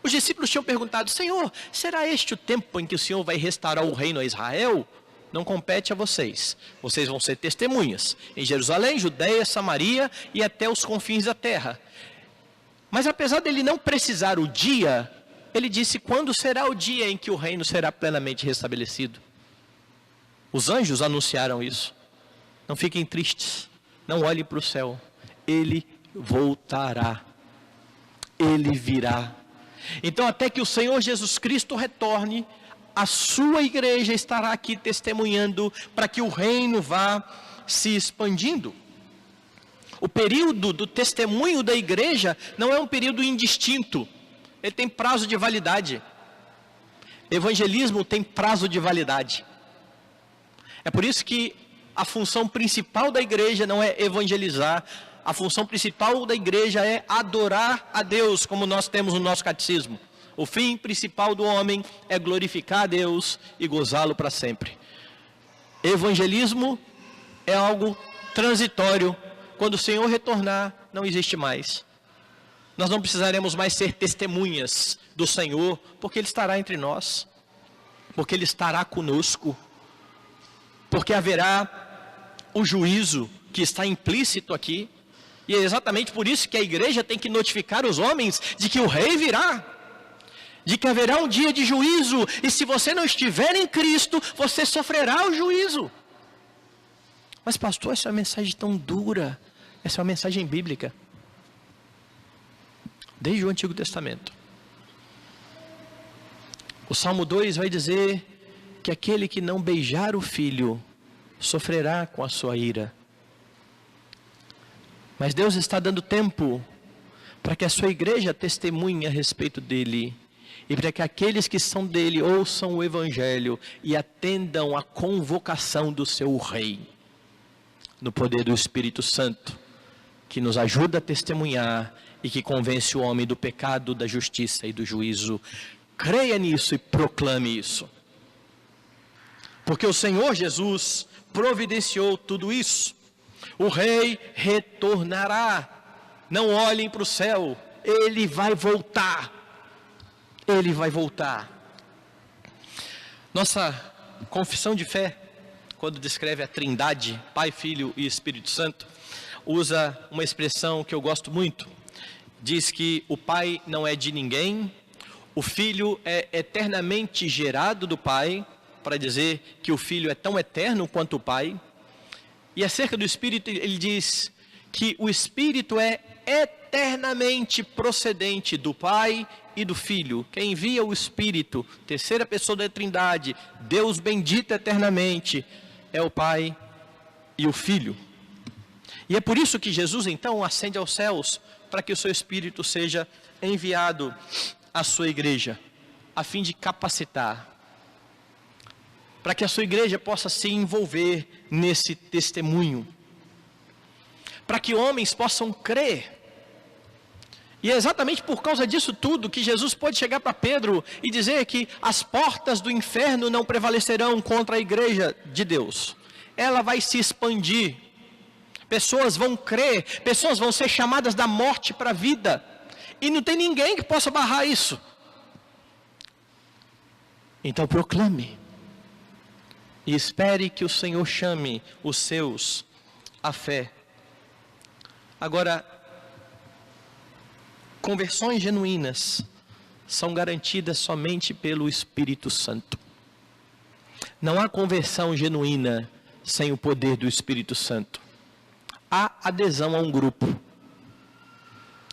Os discípulos tinham perguntado: Senhor, será este o tempo em que o Senhor vai restaurar o reino a Israel? Não compete a vocês. Vocês vão ser testemunhas em Jerusalém, Judeia, Samaria e até os confins da terra. Mas apesar dele não precisar o dia, ele disse: quando será o dia em que o reino será plenamente restabelecido? Os anjos anunciaram isso. Não fiquem tristes, não olhem para o céu. Ele voltará, ele virá. Então, até que o Senhor Jesus Cristo retorne, a sua igreja estará aqui testemunhando para que o reino vá se expandindo. O período do testemunho da igreja não é um período indistinto, ele tem prazo de validade. Evangelismo tem prazo de validade. É por isso que a função principal da igreja não é evangelizar, a função principal da igreja é adorar a Deus, como nós temos no nosso catecismo. O fim principal do homem é glorificar a Deus e gozá-lo para sempre. Evangelismo é algo transitório. Quando o Senhor retornar, não existe mais. Nós não precisaremos mais ser testemunhas do Senhor, porque Ele estará entre nós, porque Ele estará conosco, porque haverá o juízo que está implícito aqui. E é exatamente por isso que a igreja tem que notificar os homens de que o rei virá, de que haverá um dia de juízo, e se você não estiver em Cristo, você sofrerá o juízo. Mas pastor, essa é uma mensagem tão dura. Essa é uma mensagem bíblica, desde o Antigo Testamento. O Salmo 2 vai dizer que aquele que não beijar o Filho sofrerá com a sua ira. Mas Deus está dando tempo para que a sua igreja testemunhe a respeito dele. E para que aqueles que são dele ouçam o Evangelho e atendam à convocação do seu Rei. No poder do Espírito Santo, que nos ajuda a testemunhar e que convence o homem do pecado, da justiça e do juízo. Creia nisso e proclame isso. Porque o Senhor Jesus providenciou tudo isso. O Rei retornará. Não olhem para o céu. Ele vai voltar. Ele vai voltar. Nossa confissão de fé, quando descreve a Trindade, Pai, Filho e Espírito Santo, usa uma expressão que eu gosto muito. Diz que o Pai não é de ninguém, o Filho é eternamente gerado do Pai, para dizer que o Filho é tão eterno quanto o Pai. E acerca do Espírito, ele diz que o Espírito é eternamente procedente do Pai e do Filho. Quem envia o Espírito, terceira pessoa da Trindade, Deus bendito eternamente, é o Pai e o Filho. E é por isso que Jesus então ascende aos céus, para que o seu Espírito seja enviado à sua igreja, a fim de capacitar, para que a sua igreja possa se envolver nesse testemunho, para que homens possam crer. E é exatamente por causa disso tudo que Jesus pode chegar para Pedro e dizer que as portas do inferno não prevalecerão contra a igreja de Deus. Ela vai se expandir. Pessoas vão crer, pessoas vão ser chamadas da morte para a vida. E não tem ninguém que possa barrar isso. Então proclame. E espere que o Senhor chame os seus à fé. Agora, conversões genuínas são garantidas somente pelo Espírito Santo. Não há conversão genuína sem o poder do Espírito Santo. Há adesão a um grupo.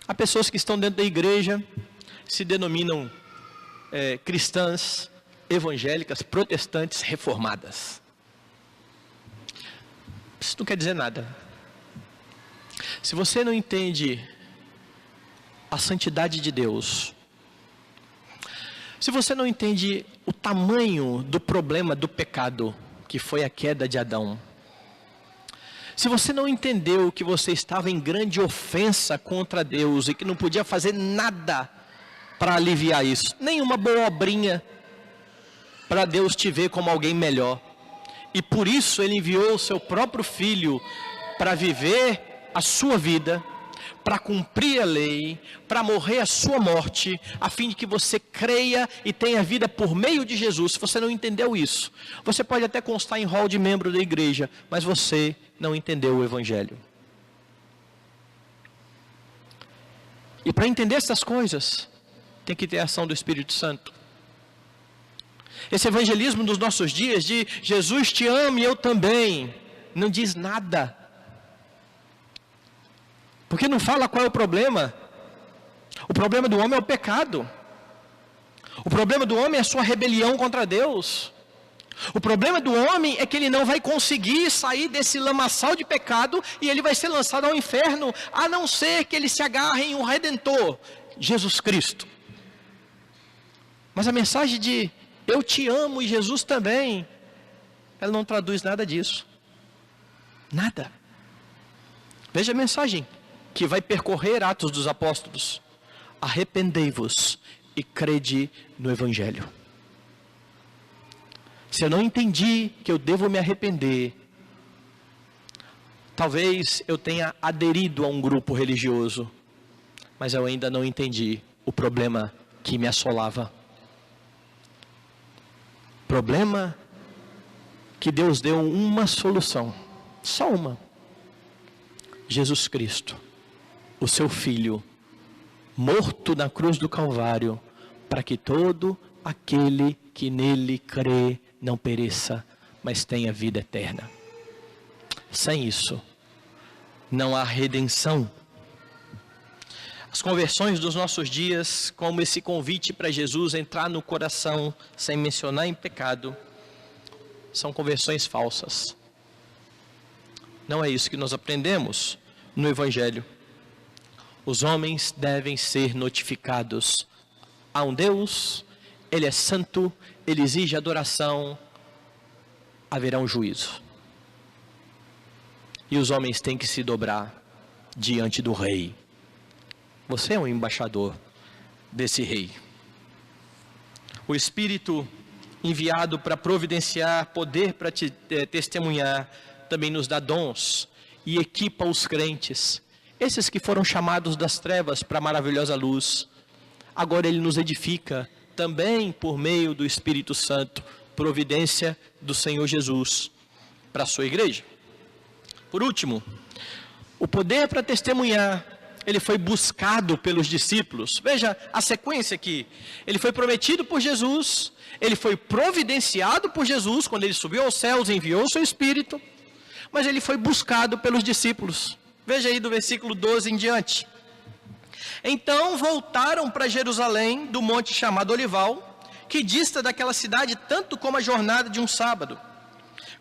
Há pessoas que estão dentro da igreja, se denominam cristãs, evangélicas, protestantes, reformadas. Isso não quer dizer nada. Se você não entende a santidade de Deus, se você não entende o tamanho do problema do pecado, que foi a queda de Adão, se você não entendeu que você estava em grande ofensa contra Deus e que não podia fazer nada para aliviar isso, nenhuma boa obrinha para Deus te ver como alguém melhor, e por isso Ele enviou o seu próprio Filho para viver a sua vida, para cumprir a lei, para morrer a sua morte, a fim de que você creia e tenha vida por meio de Jesus. Se você não entendeu isso, você pode até constar em rol de membro da igreja, mas você não entendeu o Evangelho. E para entender essas coisas, tem que ter a ação do Espírito Santo. Esse evangelismo dos nossos dias, de Jesus te ama e eu também, não diz nada. Porque não fala qual é o problema. O problema do homem é o pecado. O problema do homem é a sua rebelião contra Deus. O problema do homem é que ele não vai conseguir sair desse lamaçal de pecado e ele vai ser lançado ao inferno, a não ser que ele se agarre em um Redentor, Jesus Cristo. Mas a mensagem de eu te amo e Jesus também, ela não traduz nada disso. Nada. Veja a mensagem que vai percorrer Atos dos Apóstolos: arrependei-vos e crede no Evangelho. Se eu não entendi que eu devo me arrepender, talvez eu tenha aderido a um grupo religioso, mas eu ainda não entendi o problema que me assolava. Problema que Deus deu uma solução, só uma: Jesus Cristo, o seu Filho, morto na cruz do Calvário, para que todo aquele que nele crê não pereça, mas tenha vida eterna. Sem isso, não há redenção. As conversões dos nossos dias, como esse convite para Jesus entrar no coração, sem mencionar em pecado, são conversões falsas. Não é isso que nós aprendemos no Evangelho. Os homens devem ser notificados. Há um Deus, Ele é santo, Ele exige adoração, haverá um juízo. E os homens têm que se dobrar diante do rei. Você é um embaixador desse rei. O Espírito enviado para providenciar, poder para testemunhar, também nos dá dons e equipa os crentes. Esses que foram chamados das trevas para a maravilhosa luz. Agora Ele nos edifica também por meio do Espírito Santo, providência do Senhor Jesus para a sua igreja. Por último, o poder para testemunhar, ele foi buscado pelos discípulos. Veja a sequência aqui. Ele foi prometido por Jesus, ele foi providenciado por Jesus, quando ele subiu aos céus e enviou o seu Espírito, mas ele foi buscado pelos discípulos. Veja aí do versículo 12 em diante. Então voltaram para Jerusalém, do monte chamado Olival, que dista daquela cidade tanto como a jornada de um sábado.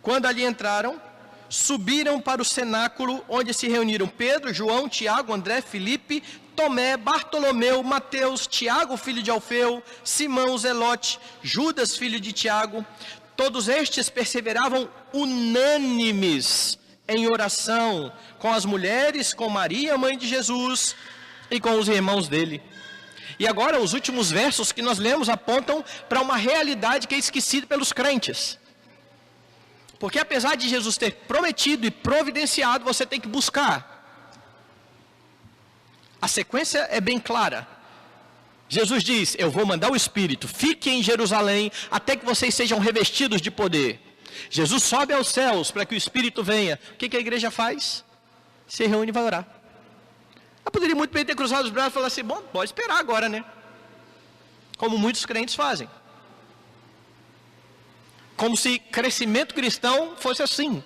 Quando ali entraram, subiram para o cenáculo, onde se reuniram Pedro, João, Tiago, André, Filipe, Tomé, Bartolomeu, Mateus, Tiago, filho de Alfeu, Simão, Zelote, Judas, filho de Tiago. Todos estes perseveravam unânimes em oração, com as mulheres, com Maria, mãe de Jesus, e com os irmãos dele. E agora os últimos versos que nós lemos apontam para uma realidade que é esquecida pelos crentes. Porque apesar de Jesus ter prometido e providenciado, você tem que buscar. A sequência é bem clara. Jesus diz, eu vou mandar o Espírito, fiquem em Jerusalém, até que vocês sejam revestidos de poder. Jesus sobe aos céus para que o Espírito venha. O que a igreja faz? Se reúne e vai orar. Ela poderia muito bem ter cruzado os braços e falar assim, bom, pode esperar agora, né? Como muitos crentes fazem. Como se crescimento cristão fosse assim.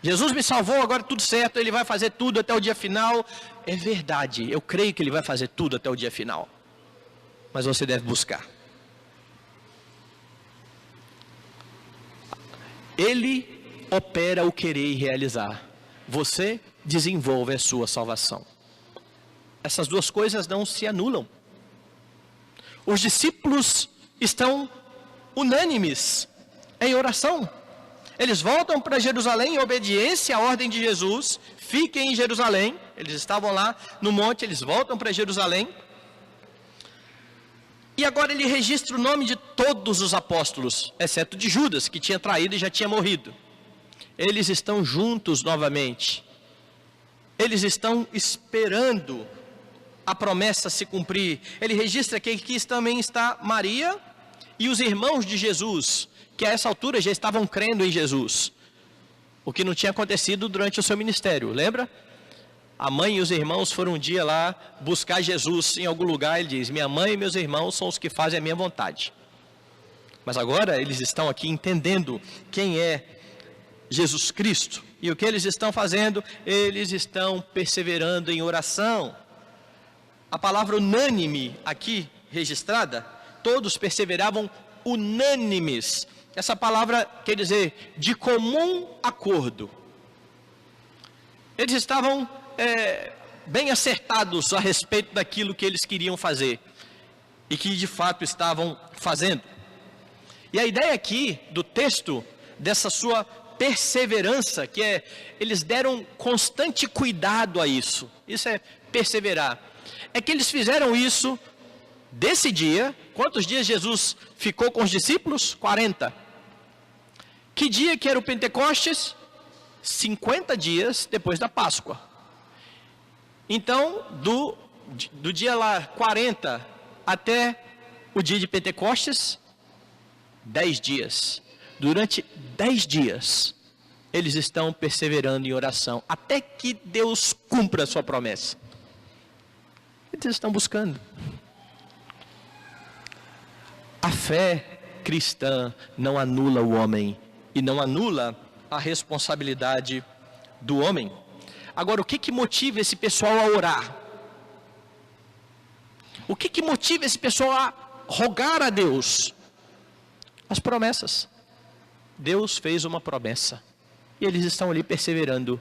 Jesus me salvou, agora tudo certo, Ele vai fazer tudo até o dia final. É verdade, eu creio que Ele vai fazer tudo até o dia final. Mas você deve buscar. Ele opera o querer e realizar. Você desenvolve a sua salvação. Essas duas coisas não se anulam. Os discípulos estão unânimes em oração. Eles voltam para Jerusalém em obediência à ordem de Jesus. Fiquem em Jerusalém. Eles estavam lá no monte, eles voltam para Jerusalém. E agora ele registra o nome de todos os apóstolos, exceto de Judas, que tinha traído e já tinha morrido. Eles estão juntos novamente. Eles estão esperando a promessa se cumprir. Ele registra que aqui também está Maria e os irmãos de Jesus, que a essa altura já estavam crendo em Jesus, o que não tinha acontecido durante o seu ministério, lembra? A mãe e os irmãos foram um dia lá buscar Jesus em algum lugar, ele diz, minha mãe e meus irmãos são os que fazem a minha vontade. Mas agora eles estão aqui entendendo quem é Jesus Cristo, e o que eles estão fazendo? Eles estão perseverando em oração. A palavra unânime aqui registrada, todos perseveravam unânimes. Essa palavra quer dizer de comum acordo. Eles estavam bem acertados a respeito daquilo que eles queriam fazer e que de fato estavam fazendo. E a ideia aqui do texto, dessa sua perseverança, que é, eles deram constante cuidado a isso. Isso é perseverar. É que eles fizeram isso desse dia. Quantos dias Jesus ficou com os discípulos? 40. Que dia que era o Pentecostes? 50 dias depois da Páscoa. Então, do dia lá 40 até o dia de Pentecostes, 10 dias. Durante 10 dias, eles estão perseverando em oração, até que Deus cumpra a sua promessa. Eles estão buscando. A fé cristã não anula o homem e não anula a responsabilidade do homem. Agora, o que motiva esse pessoal a orar? O que motiva esse pessoal a rogar a Deus? As promessas. Deus fez uma promessa. E eles estão ali perseverando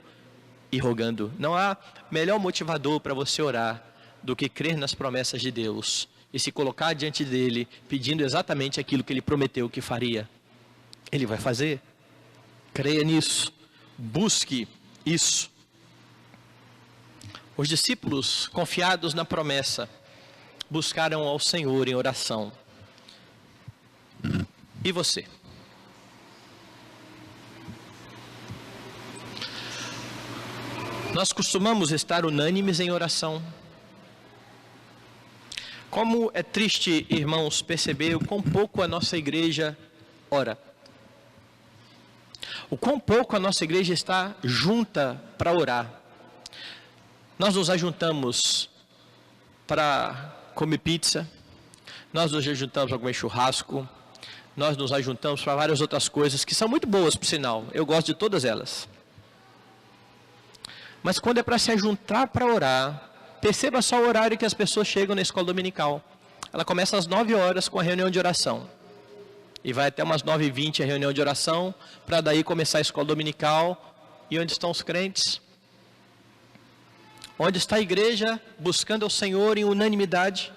e rogando. Não há melhor motivador para você orar do que crer nas promessas de Deus e se colocar diante dele pedindo exatamente aquilo que ele prometeu que faria. Ele vai fazer. Creia nisso. Busque isso. Os discípulos, confiados na promessa, buscaram ao Senhor em oração. E você? Nós costumamos estar unânimes em oração. Como é triste, irmãos, perceber o quão pouco a nossa igreja ora. O quão pouco a nossa igreja está junta para orar. Nós nos ajuntamos para comer pizza, nós nos ajuntamos para comer churrasco, nós nos ajuntamos para várias outras coisas que são muito boas, por sinal. Eu gosto de todas elas. Mas quando é para se ajuntar para orar, perceba só o horário que as pessoas chegam na escola dominical. Ela começa às 9 horas com a reunião de oração. E vai até umas 9h20 a reunião de oração, para daí começar a escola dominical. E onde estão os crentes? Onde está a igreja buscando ao Senhor em unanimidade?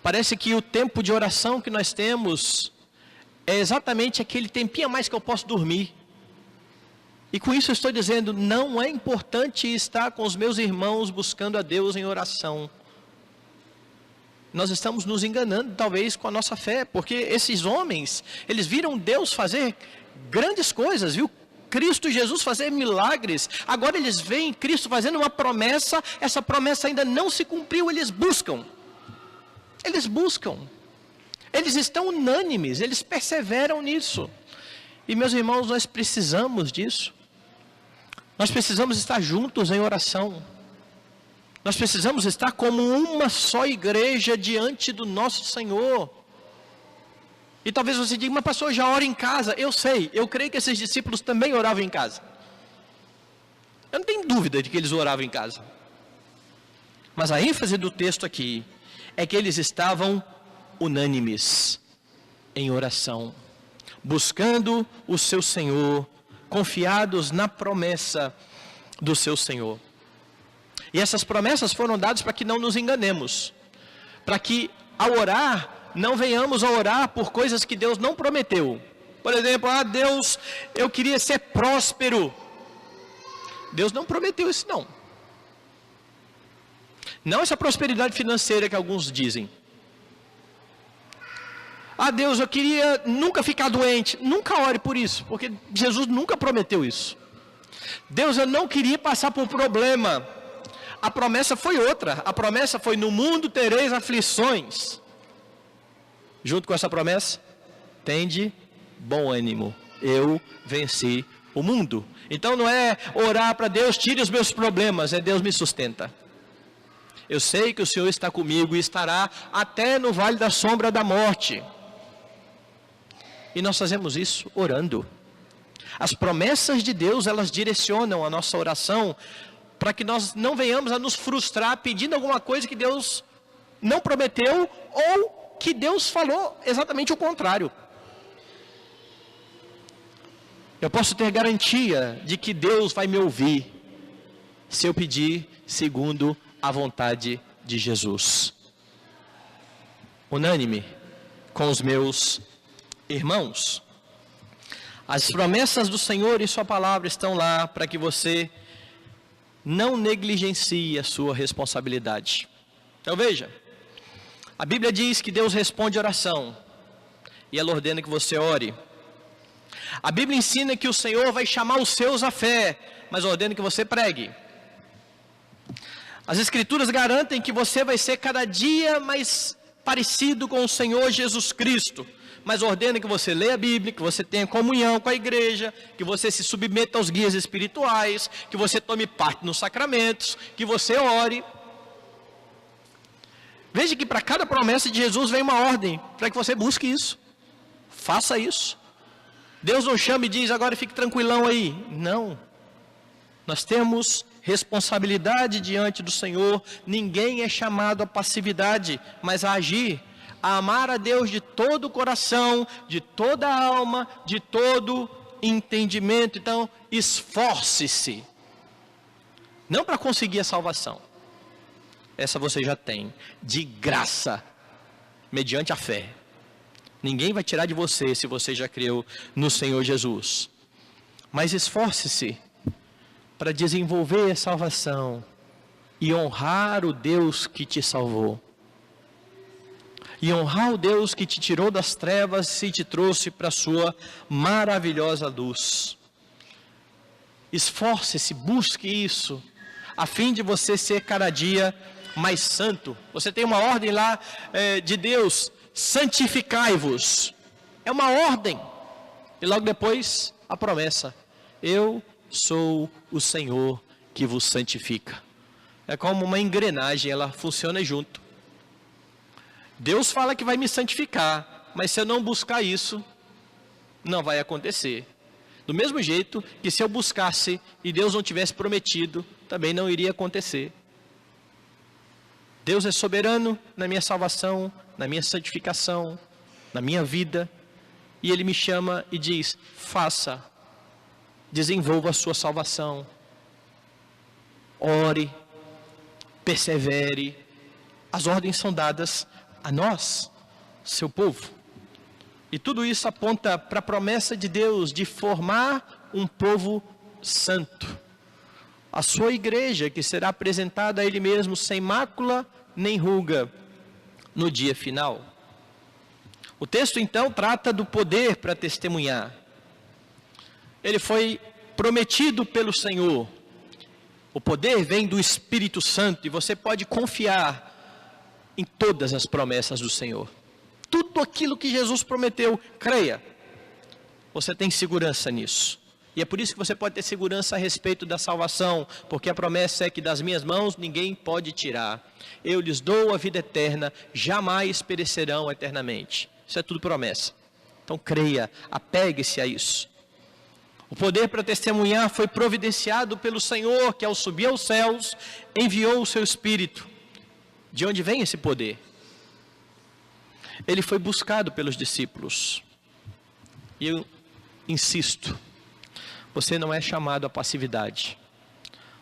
Parece que o tempo de oração que nós temos é exatamente aquele tempinho a mais que eu posso dormir. E com isso eu estou dizendo, não é importante estar com os meus irmãos buscando a Deus em oração. Nós estamos nos enganando talvez com a nossa fé, porque esses homens, eles viram Deus fazer grandes coisas, viu? Cristo Jesus fazer milagres. Agora eles veem Cristo fazendo uma promessa, essa promessa ainda não se cumpriu, eles buscam. Eles buscam. Eles estão unânimes, eles perseveram nisso. E meus irmãos, nós precisamos disso. Nós precisamos estar juntos em oração. Nós precisamos estar como uma só igreja diante do nosso Senhor. E talvez você diga, mas pastor, já ora em casa. Eu sei, eu creio que esses discípulos também oravam em casa. Eu não tenho dúvida de que eles oravam em casa. Mas a ênfase do texto aqui é que eles estavam unânimes em oração, buscando o seu Senhor, confiados na promessa do seu Senhor. E essas promessas foram dadas para que não nos enganemos, para que ao orar, não venhamos a orar por coisas que Deus não prometeu. Por exemplo, Deus, eu queria ser próspero. Deus não prometeu isso não. Não essa prosperidade financeira que alguns dizem. Deus, eu queria nunca ficar doente. Nunca ore por isso, porque Jesus nunca prometeu isso. Deus, eu não queria passar por problema. A promessa foi outra. A promessa foi, no mundo tereis aflições. Junto com essa promessa, tende bom ânimo. Eu venci o mundo. Então não é orar para Deus, tire os meus problemas, é Deus me sustenta. Eu sei que o Senhor está comigo e estará até no vale da sombra da morte. E nós fazemos isso orando. As promessas de Deus, elas direcionam a nossa oração para que nós não venhamos a nos frustrar pedindo alguma coisa que Deus não prometeu ou que Deus falou exatamente o contrário. Eu posso ter garantia de que Deus vai me ouvir se eu pedir segundo a vontade de Jesus. Unânime com os meus irmãos. As promessas do Senhor e sua palavra estão lá para que você não negligencie a sua responsabilidade. Então veja, a Bíblia diz que Deus responde oração e ela ordena que você ore. A Bíblia ensina que o Senhor vai chamar os seus à fé, mas ordena que você pregue. As Escrituras garantem que você vai ser cada dia mais parecido com o Senhor Jesus Cristo, mas ordena que você leia a Bíblia, que você tenha comunhão com a igreja, que você se submeta aos guias espirituais, que você tome parte nos sacramentos, que você ore. Veja que para cada promessa de Jesus vem uma ordem, para que você busque isso. Faça isso. Deus não chama e diz, agora fique tranquilão aí. Não. Nós temos responsabilidade diante do Senhor. Ninguém é chamado à passividade, mas a agir. a amar a Deus de todo o coração, de toda a alma, de todo entendimento. Então, esforce-se. Não para conseguir a salvação. Essa você já tem, de graça, mediante a fé. Ninguém vai tirar de você se você já creu no Senhor Jesus. Mas esforce-se para desenvolver a salvação e honrar o Deus que te salvou. E honrar o Deus que te tirou das trevas e te trouxe para a sua maravilhosa luz. Esforce-se, busque isso, a fim de você ser cada dia mais santo. Você tem uma ordem lá de Deus: santificai-vos. É uma ordem. E logo depois a promessa: eu sou o Senhor que vos santifica. É como uma engrenagem, ela funciona junto. Deus fala que vai me santificar, mas se eu não buscar isso, não vai acontecer. Do mesmo jeito que se eu buscasse e Deus não tivesse prometido, também não iria acontecer. Deus é soberano na minha salvação, na minha santificação, na minha vida. E Ele me chama e diz: faça, desenvolva a sua salvação. Ore, persevere. As ordens são dadas a nós, seu povo. E tudo isso aponta para a promessa de Deus de formar um povo santo. A sua igreja, que será apresentada a Ele mesmo sem mácula nem ruga no dia final. O texto então trata do poder para testemunhar. Ele foi prometido pelo Senhor. O poder vem do Espírito Santo e você pode confiar em todas as promessas do Senhor. Tudo aquilo que Jesus prometeu, creia. Você tem segurança nisso. E é por isso que você pode ter segurança a respeito da salvação, porque a promessa é que das minhas mãos ninguém pode tirar. Eu lhes dou a vida eterna, jamais perecerão eternamente. Isso é tudo promessa. Então creia, apegue-se a isso. O poder para testemunhar foi providenciado pelo Senhor, que ao subir aos céus, enviou o seu Espírito. De onde vem esse poder? Ele foi buscado pelos discípulos. E eu insisto, você não é chamado à passividade.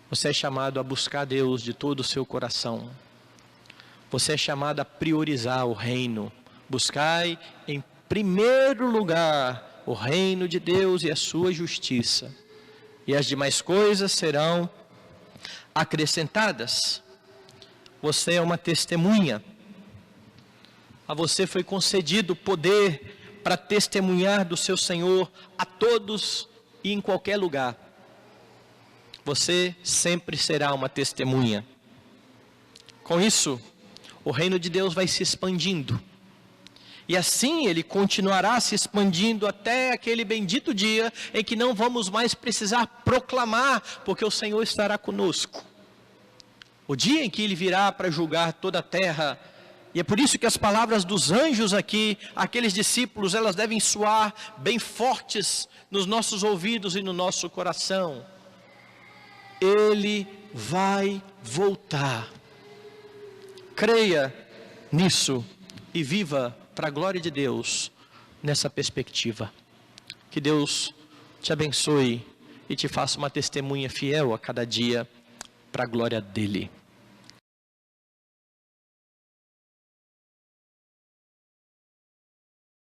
Você é chamado a buscar Deus de todo o seu coração. Você é chamado a priorizar o reino. Buscai em primeiro lugar o reino de Deus e a sua justiça. E as demais coisas serão acrescentadas. Você é uma testemunha. A você foi concedido poder para testemunhar do seu Senhor a todos e em qualquer lugar. Você sempre será uma testemunha. Com isso, o reino de Deus vai se expandindo. E assim ele continuará se expandindo até aquele bendito dia em que não vamos mais precisar proclamar, porque o Senhor estará conosco. O dia em que ele virá para julgar toda a terra. E é por isso que as palavras dos anjos aqui, aqueles discípulos, elas devem soar bem fortes nos nossos ouvidos e no nosso coração. Ele vai voltar. Creia nisso e viva para a glória de Deus nessa perspectiva. Que Deus te abençoe e te faça uma testemunha fiel a cada dia para a glória dele.